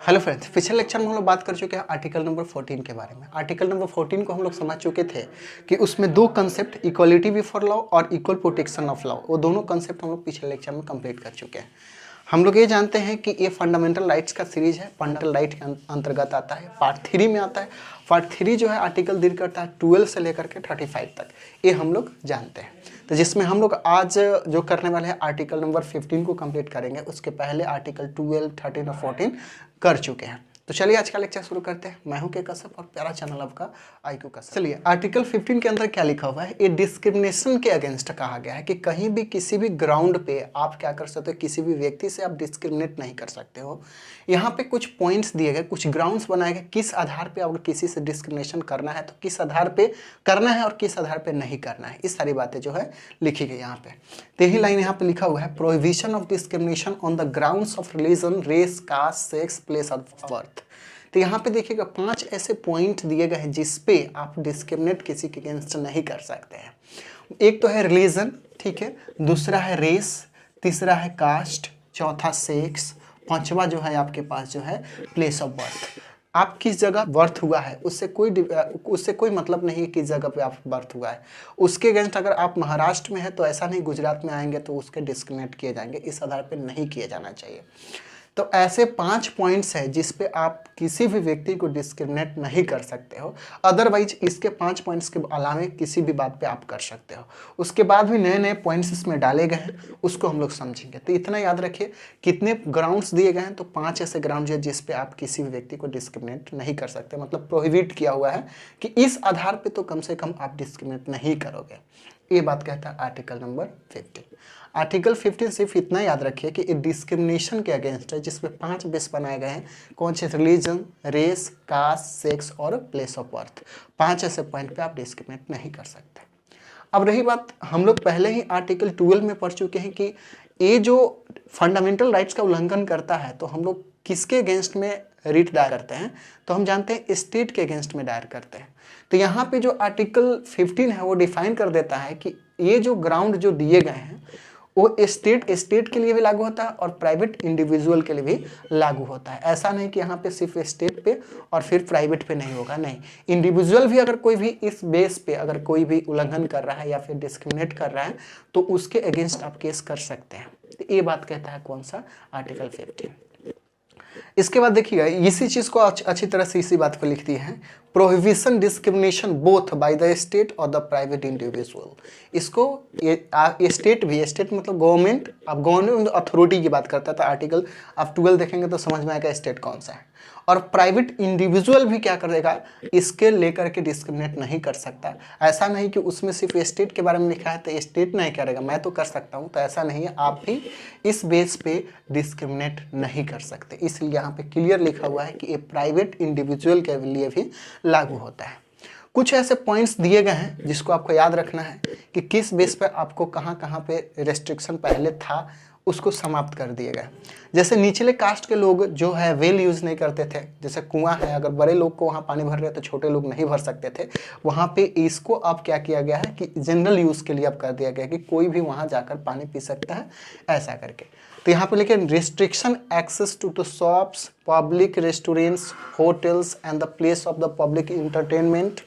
Hello friends, पिछले lecture में हम लोग बात कर चुके हैं आर्टिकल नंबर 14 के बारे में। आर्टिकल नंबर 14 को हम लोग समझ चुके थे कि उसमें दो कंसेप्ट, इक्वलिटी बिफोर लॉ और इक्वल प्रोटेक्शन ऑफ लॉ, वो दोनों कंसेप्ट हम लोग पिछले लेक्चर में कंप्लीट कर चुके हैं। हम लोग ये जानते हैं कि ये फंडामेंटल राइट्स का सीरीज है, फंडामेंटल राइट के अंतर्गत आता है, पार्ट 3 में आता है। पार्ट 3 जो है आर्टिकल डील करता है 12 से लेकर के 35 तक, ये हम लोग जानते हैं। तो जिसमें हम लोग आज जो करने वाले हैं आर्टिकल नंबर 15 को कंप्लीट करेंगे। उसके पहले आर्टिकल 12, 13 और 14 कर चुके हैं। तो चलिए आज का लेक्चर शुरू करते हैं। मैं हूं के कश्यप और प्यारा चैनल आपका IQ कश्यप। चलिए आर्टिकल 15 के अंदर क्या लिखा हुआ है, ये डिस्क्रिमिनेशन के अगेंस्ट कहा गया है कि कहीं भी किसी भी ग्राउंड पे आप क्या कर सकते हो, किसी भी व्यक्ति से आप डिस्क्रिमिनेट नहीं कर सकते हो। यहाँ पे कुछ पॉइंट्स दिए गए, कुछ ग्राउंड्स बनाए गए, किस आधार पे अगर किसी से डिस्क्रिमिनेशन करना है तो किस आधार पे करना है और किस आधार पे नहीं करना है, इस सारी बातें जो है लिखी गई यहाँ पे। तो यही लाइन यहाँ पे लिखा हुआ है, prohibition of discrimination on the grounds of religion, race, caste, sex, place of birth. तो यहाँ पे देखिएगा 5 ऐसे पॉइंट दिए गए हैं जिस पे आप डिस्क्रिमिनेट किसी के अगेंस्ट नहीं कर सकते हैं। एक तो है रिलीजन, ठीक है, दूसरा है रेस, तीसरा है कास्ट, चौथा सेक्स, पांचवा जो है आपके पास जो है प्लेस ऑफ बर्थ। आप किस जगह बर्थ हुआ है उससे कोई मतलब नहीं है किस जगह पे आप बर्थ हुआ है। उसके अगेंस्ट अगर आप महाराष्ट्र में है तो ऐसा नहीं गुजरात में आएंगे तो उसके डिस्क्रिमिनेट किए जाएंगे, इस आधार पे नहीं किया जाना चाहिए। तो ऐसे 5 पॉइंट्स हैं जिस पे आप किसी भी व्यक्ति को डिस्क्रिमिनेट नहीं कर सकते हो। अदरवाइज इसके 5 पॉइंट्स के अलावा किसी भी बात पे आप कर सकते हो। उसके बाद भी नए नए पॉइंट्स इसमें डाले गए हैं, उसको हम लोग समझेंगे। तो इतना याद रखिए, कितने ग्राउंड्स दिए गए हैं, तो 5 ऐसे ग्राउंड है जिस पे आप किसी भी व्यक्ति को डिस्क्रिमिनेट नहीं कर सकते, मतलब प्रोहिबिट किया हुआ है कि इस आधार पर तो कम से कम आप डिस्क्रिमिनेट नहीं करोगे। ये बात कहता है आर्टिकल नंबर 15। आर्टिकल 15 सिर्फ इतना याद रखिए कि डिस्क्रिमिनेशन के अगेंस्ट है, जिसमें 5 बेस बनाए गए हैं। कौन से? रिलीजन, रेस, कास्ट, सेक्स और प्लेस ऑफ बर्थ। 5 ऐसे पॉइंट पे आप डिस्क्रिमिनेट नहीं कर सकते। अब रही बात, हम लोग पहले ही आर्टिकल 12 में पढ़ चुके हैं कि ये जो फंडामेंटल राइट्स का उल्लंघन करता है तो हम लोग किसके अगेंस्ट में रिट दायर करते हैं, तो हम जानते हैं स्टेट के अगेंस्ट में दायर करते हैं। तो यहाँ पे जो आर्टिकल 15 है वो डिफाइन कर देता है कि ये जो ग्राउंड जो दिए गए हैं वो स्टेट के लिए भी लागू होता है और प्राइवेट इंडिविजुअल के लिए भी लागू होता है। ऐसा नहीं कि यहाँ पे सिर्फ स्टेट पे और फिर प्राइवेट पे नहीं होगा, नहीं, इंडिविजुअल भी अगर कोई भी इस बेस पे अगर कोई भी उल्लंघन कर रहा है या फिर डिस्क्रिमिनेट कर रहा है तो उसके अगेंस्ट आप केस कर सकते हैं। तो ये बात कहता है कौन सा? आर्टिकल 15। इसके बाद देखिएगा, इसी चीज को अच्छी तरह से इसी बात को लिख दी है, prohibition discrimination both by the state और द प्राइवेट इंडिविजुअल। इसको ये स्टेट भी, स्टेट मतलब गवर्नमेंट, अब गवर्नमेंट अथॉरिटी की बात करता है। तो आर्टिकल आप 12 देखेंगे तो समझ में आएगा स्टेट कौन सा है। और प्राइवेट इंडिविजुअल भी क्या करेगा, इसके लेकर के डिस्क्रिमिनेट नहीं कर सकता। ऐसा नहीं कि उसमें सिर्फ स्टेट के बारे में लिखा है तो स्टेट नहीं करेगा, मैं तो कर सकता हूँ, तो ऐसा नहीं है। आप भी इस बेस पे डिस्क्रिमिनेट नहीं कर सकते। इसलिए यहाँ पे क्लियर लिखा हुआ है कि ये प्राइवेट इंडिविजुअल के लिए भी लागू होता है। कुछ ऐसे पॉइंट्स दिए गए हैं जिसको आपको याद रखना है कि किस बेस पे आपको कहाँ पे रेस्ट्रिक्शन पहले था उसको समाप्त कर दिए गए। जैसे निचले कास्ट के लोग जो है वेल यूज़ नहीं करते थे, जैसे कुआं है, अगर बड़े लोग को वहाँ पानी भर रहे तो छोटे लोग नहीं भर सकते थे। वहाँ पे इसको अब क्या किया गया है कि जनरल यूज़ के लिए अब कर दिया गया कि कोई भी वहाँ जाकर पानी पी सकता है, ऐसा करके। तो यहाँ पे लिखे restriction access to the shops, public restaurants, hotels and the place of the public entertainment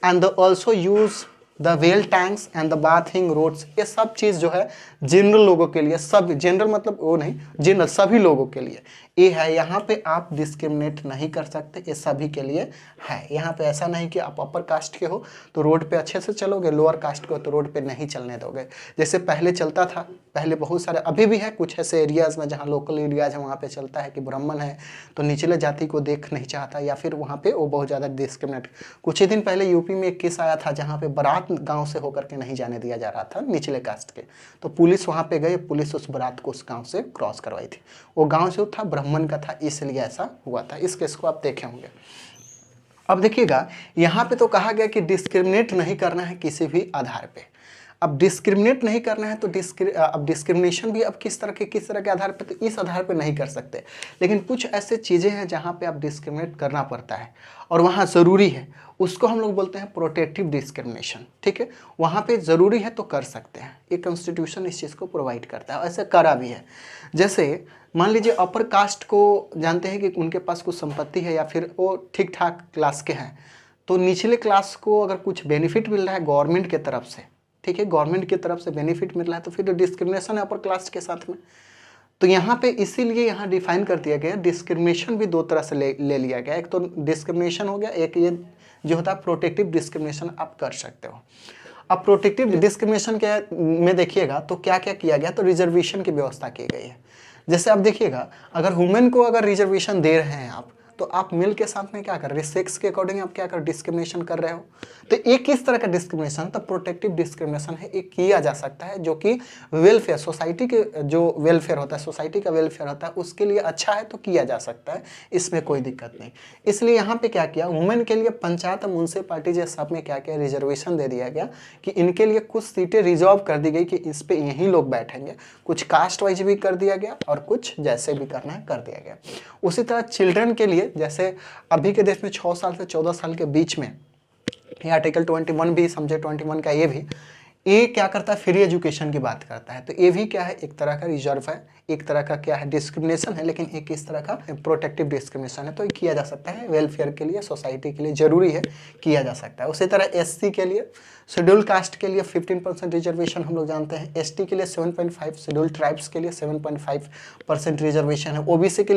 and also use the well tanks and the bathing roads. ये सब चीज़ जो है जनरल लोगों के लिए, सब जनरल मतलब वो नहीं, जनरल सभी लोगों के लिए ये है। यहाँ पे आप डिस्क्रिमिनेट नहीं कर सकते, ये सभी के लिए है। यहाँ पे ऐसा नहीं कि आप अपर कास्ट के हो तो रोड पे अच्छे से चलोगे, लोअर कास्ट के हो तो रोड पे नहीं चलने दोगे। जैसे पहले चलता था, पहले बहुत सारे, अभी भी है कुछ ऐसे एरियाज़ में जहाँ लोकल एरियाज है वहाँ पे चलता है कि ब्राह्मण है तो निचले जाति को देख नहीं चाहता, या फिर वहाँ पे वो बहुत ज़्यादा डिस्क्रिमिनेट। कुछ ही दिन पहले यूपी में एक केस आया था जहाँ पे बारात गाँव से होकर के नहीं जाने दिया जा रहा था निचले कास्ट के, तो पुलिस वहाँ पे गए, पुलिस उस बारात को उस गाँव से क्रॉस करवाई थी। वो गाँव जो था ब्राह्मण का था, इसलिए ऐसा हुआ था। इस केस को आप देखे होंगे। अब देखिएगा, यहाँ पे तो कहा गया कि डिस्क्रिमिनेट नहीं करना है किसी भी आधार पे। अब डिस्क्रिमिनेट नहीं करना है तो अब डिस्क्रिमिनेशन भी अब किस तरह के आधार पे, तो इस आधार पे नहीं कर सकते, लेकिन कुछ ऐसे चीज़ें हैं जहाँ पे आप डिस्क्रिमिनेट करना पड़ता है और वहाँ ज़रूरी है, उसको हम लोग बोलते हैं प्रोटेक्टिव डिस्क्रिमिनेशन। ठीक है, वहाँ पे ज़रूरी है तो कर सकते हैं, ये कॉन्स्टिट्यूशन इस चीज़ को प्रोवाइड करता है, ऐसे करा भी है। जैसे मान लीजिए अपर कास्ट को जानते हैं कि उनके पास कुछ संपत्ति है या फिर वो ठीक ठाक क्लास के हैं, तो निचले क्लास को अगर कुछ बेनिफिट मिल रहा है गवर्नमेंट के तरफ से, ठीक है, गवर्नमेंट की तरफ से बेनिफिट मिल रहा है, तो फिर डिस्क्रिमिनेशन है अपर क्लास के साथ में। तो यहाँ पे इसीलिए यहाँ डिफाइन कर दिया गया, डिस्क्रिमिनेशन भी दो तरह से ले लिया गया, एक तो डिस्क्रिमिनेशन हो गया, एक ये जो होता है प्रोटेक्टिव डिस्क्रिमिनेशन आप कर सकते हो। अब प्रोटेक्टिव डिस्क्रिमिनेशन के में देखिएगा तो क्या क्या किया गया, तो रिजर्वेशन की व्यवस्था की गई है। जैसे आप देखिएगा, अगर वुमेन को अगर रिजर्वेशन दे रहे हैं आप, तो आप मेल के साथ में क्या कर रहे हैं, सेक्स के अकॉर्डिंग आप क्या कर डिस्क्रिमिनेशन कर रहे हो। तो एक किस तरह का डिस्क्रिमिनेशन, तो प्रोटेक्टिव डिस्क्रिमिनेशन है, एक किया जा सकता है जो कि वेलफेयर, सोसाइटी के जो वेलफेयर होता है, सोसाइटी का वेलफेयर होता है, उसके लिए अच्छा है तो किया जा सकता है, इसमें कोई दिक्कत नहीं। इसलिए यहाँ पे क्या किया, वुमेन के लिए पंचायत म्यूनसिपालिटी जैसे सब में क्या किया, रिजर्वेशन दे दिया गया कि इनके लिए कुछ सीटें रिजर्व कर दी गई कि इस पे यही लोग बैठेंगे, कुछ कास्ट वाइज भी कर दिया गया और कुछ जैसे भी करना है कर दिया गया। उसी तरह चिल्ड्रन के लिए, जैसे अभी के देश में 6 साल से 14 साल के बीच में, ये आर्टिकल 21 भी समझे, 21 का ये क्या करता है, फ्री एजुकेशन की बात करता है। तो ये भी क्या है, एक तरह का रिजर्व है, एक तरह का क्या है डिस्क्रिमिनेशन है, लेकिन एक इस तरह का प्रोटेक्टिव डिस्क्रिमिनेशन है, तो ये किया जा सकता है वेलफेयर के लिए, सोसाइटी के लिए जरूरी है, किया जा सकता है। उसी तरह एससी के लिए, शेड्यूल कास्ट के लिए 15% रिजर्वेशन हम लोग जानते हैं, एसटी के लिए 7.5, शेड्यूल ट्राइब्स के लिए 7.5% रिजर्वेशन है, ओबीसी के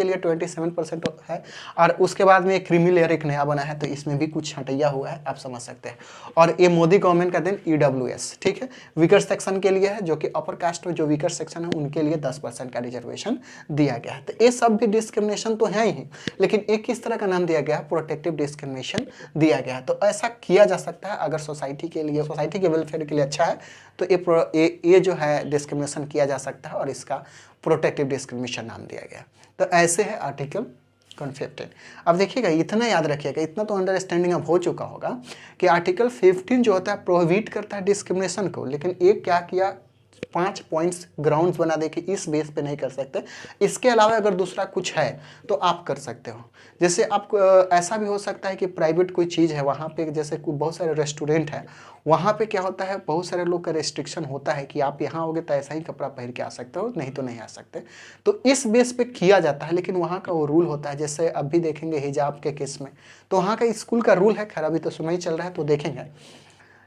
लिए 27% है, और उसके बाद में क्रीमी लेयर एक नया बना है, तो इसमें भी कुछ हटैया हुआ है, आप समझ सकते हैं। और ये मोदी गवर्नमेंट का देन ईडब्ल्यूएस, ठीक है, वीकर सेक्शन के लिए है, जो कि अपर कास्ट में जो वीकर सेक्शन है उनके लिए 10% का रिजर्वेशन दिया गया है। तो ये सब भी डिस्क्रिमिनेशन तो है ही, लेकिन एक किस तरह का नाम दिया गया है, प्रोटेक्टिव डिस्क्रिमिनेशन दिया गया है। तो ऐसा किया जा सकता है, अगर सोसाइटी के लिए, सोसाइटी के वेलफेयर के लिए अच्छा है, तो ये जो है डिस्क्रिमिनेशन किया जा सकता है और इसका प्रोटेक्टिव डिस्क्रिमिनेशन नाम दिया गया। तो ऐसे है आर्टिकल 15। अब देखिएगा, इतना याद रखिएगा, इतना तो अंडरस्टैंडिंग अब हो चुका होगा कि आर्टिकल 15 जो होता है प्रोहिबिट करता है डिस्क्रिमिनेशन को, लेकिन एक क्या किया, 5 पॉइंट्स ग्राउंड्स बना दे कि इस बेस पे नहीं कर सकते, इसके अलावा अगर दूसरा कुछ है तो आप कर सकते हो। जैसे आप ऐसा भी हो सकता है कि प्राइवेट कोई चीज़ है, वहाँ पे जैसे बहुत सारे रेस्टोरेंट है, वहाँ पे क्या होता है, बहुत सारे लोग का रेस्ट्रिक्शन होता है कि आप यहाँ होगे तो ऐसा ही कपड़ा पहन के आ सकते हो, नहीं तो नहीं आ सकते। तो इस बेस पे किया जाता है, लेकिन वहाँ का वो रूल होता है। जैसे अब भी देखेंगे हिजाब के केस में, तो वहाँ का स्कूल का रूल है, खैर अभी तो सुनाई चल रहा है तो देखेंगे,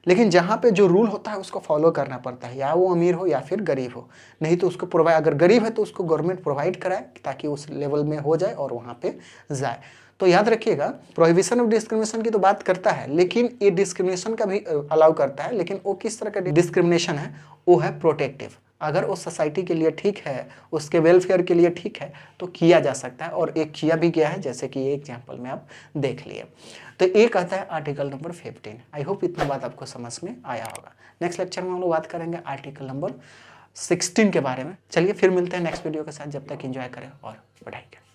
लेकिन जहाँ पे जो रूल होता है उसको फॉलो करना पड़ता है, या वो अमीर हो या फिर गरीब हो, नहीं तो उसको प्रोवाइड, अगर गरीब है तो उसको गवर्नमेंट प्रोवाइड कराए ताकि उस लेवल में हो जाए और वहाँ पे जाए। तो याद रखिएगा, प्रोहिबिशन ऑफ डिस्क्रिमिनेशन की तो बात करता है, लेकिन ये डिस्क्रिमिनेशन का भी अलाउ करता है, लेकिन वो किस तरह का डिस्क्रिमिनेशन है, वो है प्रोटेक्टिव। अगर वो सोसाइटी के लिए ठीक है, उसके वेलफेयर के लिए ठीक है, तो किया जा सकता है, और एक किया भी गया है, जैसे कि ये एग्जाम्पल में आप देख लिए। तो ये कहता है आर्टिकल नंबर 15। आई होप इतना बात आपको समझ में आया होगा। नेक्स्ट लेक्चर में हम लोग बात करेंगे आर्टिकल नंबर 16 के बारे में। चलिए फिर मिलते हैं नेक्स्ट वीडियो के साथ, जब तक एंजॉय करें और पढ़ाई करें।